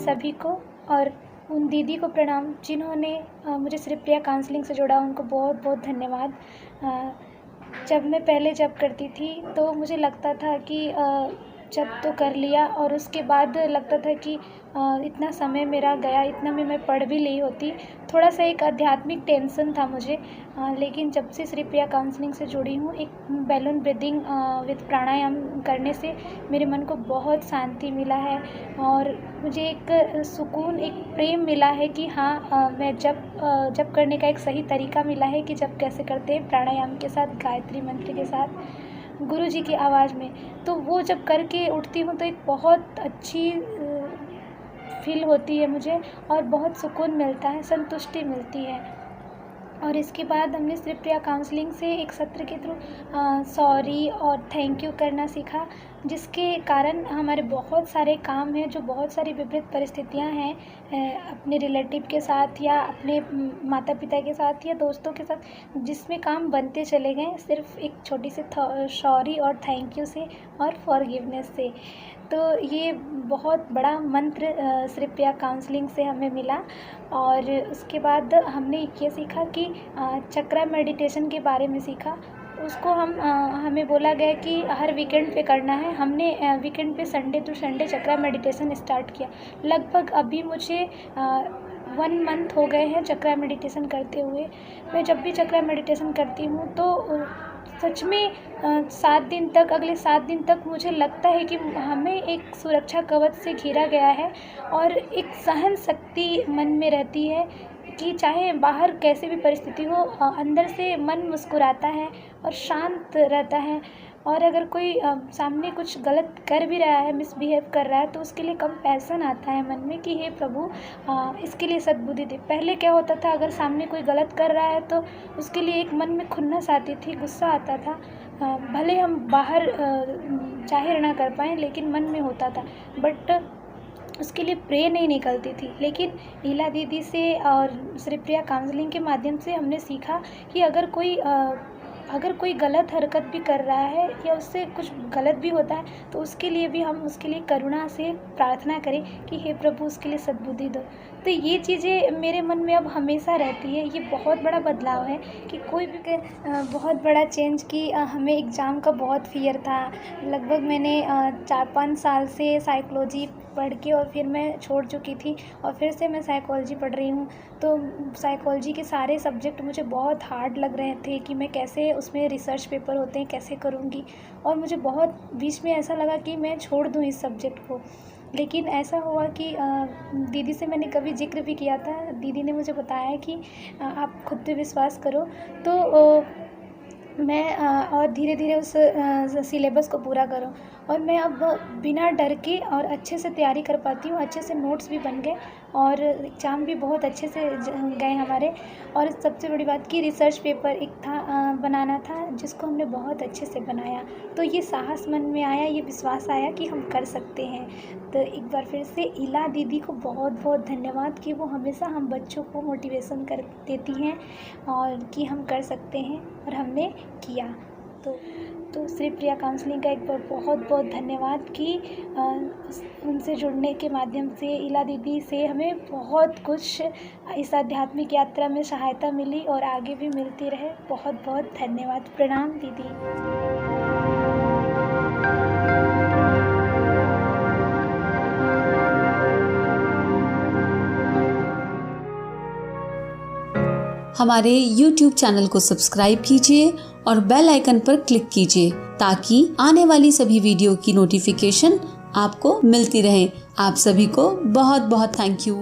सभी को और उन दीदी को प्रणाम जिन्होंने मुझे श्री प्रिया काउंसलिंग से जोड़ा, उनको बहुत बहुत धन्यवाद। जब मैं पहले जब करती थी तो मुझे लगता था कि जब तो कर लिया और उसके बाद लगता था कि इतना समय मेरा गया, इतना में मैं पढ़ भी ली होती। थोड़ा सा एक आध्यात्मिक टेंशन था मुझे, लेकिन जब से श्री प्रिया काउंसलिंग से जुड़ी हूँ, एक बैलून ब्रीदिंग विद प्राणायाम करने से मेरे मन को बहुत शांति मिला है और मुझे एक सुकून, एक प्रेम मिला है कि हाँ, मैं जब करने का एक सही तरीका मिला है कि जब कैसे करते हैं प्राणायाम के साथ, गायत्री मंत्र के साथ, गुरु जी की आवाज़ में। तो वो जब करके उठती हूँ तो एक बहुत अच्छी फील होती है मुझे और बहुत सुकून मिलता है, संतुष्टि मिलती है। और इसके बाद हमने श्री प्रिया काउंसलिंग से एक सत्र के थ्रू सॉरी और थैंक यू करना सीखा, जिसके कारण हमारे बहुत सारे काम हैं, जो बहुत सारी विपरीत परिस्थितियां हैं अपने रिलेटिव के साथ या अपने माता पिता के साथ या दोस्तों के साथ, जिसमें काम बनते चले गए सिर्फ एक छोटी सी सॉरी और थैंक यू से और फॉरगिवनेस से। तो ये बहुत बड़ा मंत्र श्री प्रिया काउंसलिंग से हमें मिला। और उसके बाद हमने ये सीखा कि चक्रा मेडिटेशन के बारे में सीखा। उसको हमें बोला गया कि हर वीकेंड पे करना है। हमने वीकेंड पे Sunday to Sunday chakra meditation start किया। लगभग अभी मुझे 1 मंथ हो गए हैं चक्रा मेडिटेशन करते हुए। मैं जब भी चक्रा मेडिटेशन करती हूँ तो सच में 7 दिन तक, अगले 7 दिन तक मुझे लगता है कि हमें एक सुरक्षा कवच से घिरा गया है और एक सहन शक्ति मन में रहती है कि चाहे बाहर कैसी भी परिस्थिति हो, अंदर से मन मुस्कुराता है और शांत रहता है। और अगर कोई सामने कुछ गलत कर भी रहा है, मिसबिहेव कर रहा है, तो उसके लिए कंपैशन आता है मन में कि हे प्रभु, इसके लिए सद्बुद्धि दे। पहले क्या होता था, अगर सामने कोई गलत कर रहा है तो उसके लिए एक मन में खुन्नस आती थी, गुस्सा आता था। भले हम बाहर जाहिर ना कर पाएँ लेकिन मन में होता था, बट उसके लिए प्रे नहीं निकलती थी। लेकिन ईला दीदी से और श्री प्रिया काउंसलिंग के माध्यम से हमने सीखा कि अगर कोई गलत हरकत भी कर रहा है या उससे कुछ गलत भी होता है तो उसके लिए भी हम उसके लिए करुणा से प्रार्थना करें कि हे प्रभु उसके लिए सद्बुद्धि दो। तो ये चीज़ें मेरे मन में अब हमेशा रहती है। ये बहुत बड़ा बदलाव है कि कोई भी बहुत बड़ा चेंज कि हमें एग्ज़ाम का बहुत फ़ियर था। लगभग मैंने 4-5 साल से साइकोलॉजी पढ़ के और फिर मैं छोड़ चुकी थी और फिर से मैं साइकोलॉजी पढ़ रही हूँ। तो साइकोलॉजी के सारे सब्जेक्ट मुझे बहुत हार्ड लग रहे थे कि मैं कैसे, उसमें रिसर्च पेपर होते हैं, कैसे करूँगी। और मुझे बहुत बीच में ऐसा लगा कि मैं छोड़ दूँ इस सब्जेक्ट को। लेकिन ऐसा हुआ कि दीदी से मैंने कभी जिक्र भी किया था। दीदी ने मुझे बताया कि आप खुद पे विश्वास करो। तो मैं और धीरे धीरे उस सिलेबस को पूरा करूँ और मैं अब बिना डर के और अच्छे से तैयारी कर पाती हूँ। अच्छे से नोट्स भी बन गए और एग्ज़ाम भी बहुत अच्छे से गए हमारे। और सबसे बड़ी बात कि रिसर्च पेपर एक था बनाना था, जिसको हमने बहुत अच्छे से बनाया। तो ये साहस मन में आया, ये विश्वास आया कि हम कर सकते हैं। तो एक बार फिर से ईला दीदी को बहुत बहुत धन्यवाद कि वो हमेशा हम बच्चों को मोटिवेशन कर देती हैं और कि हम कर सकते हैं, और हमने किया। तो श्री प्रिया काउंसलिंग का एक बार बहुत बहुत धन्यवाद कि उनसे जुड़ने के माध्यम से, ईला दीदी से हमें बहुत कुछ इस आध्यात्मिक यात्रा में सहायता मिली और आगे भी मिलती रहे। बहुत बहुत धन्यवाद। प्रणाम दीदी। हमारे YouTube चैनल को सब्सक्राइब कीजिए और बेल आइकन पर क्लिक कीजिए ताकि आने वाली सभी वीडियो की नोटिफिकेशन आपको मिलती रहे। आप सभी को बहुत बहुत थैंक यू।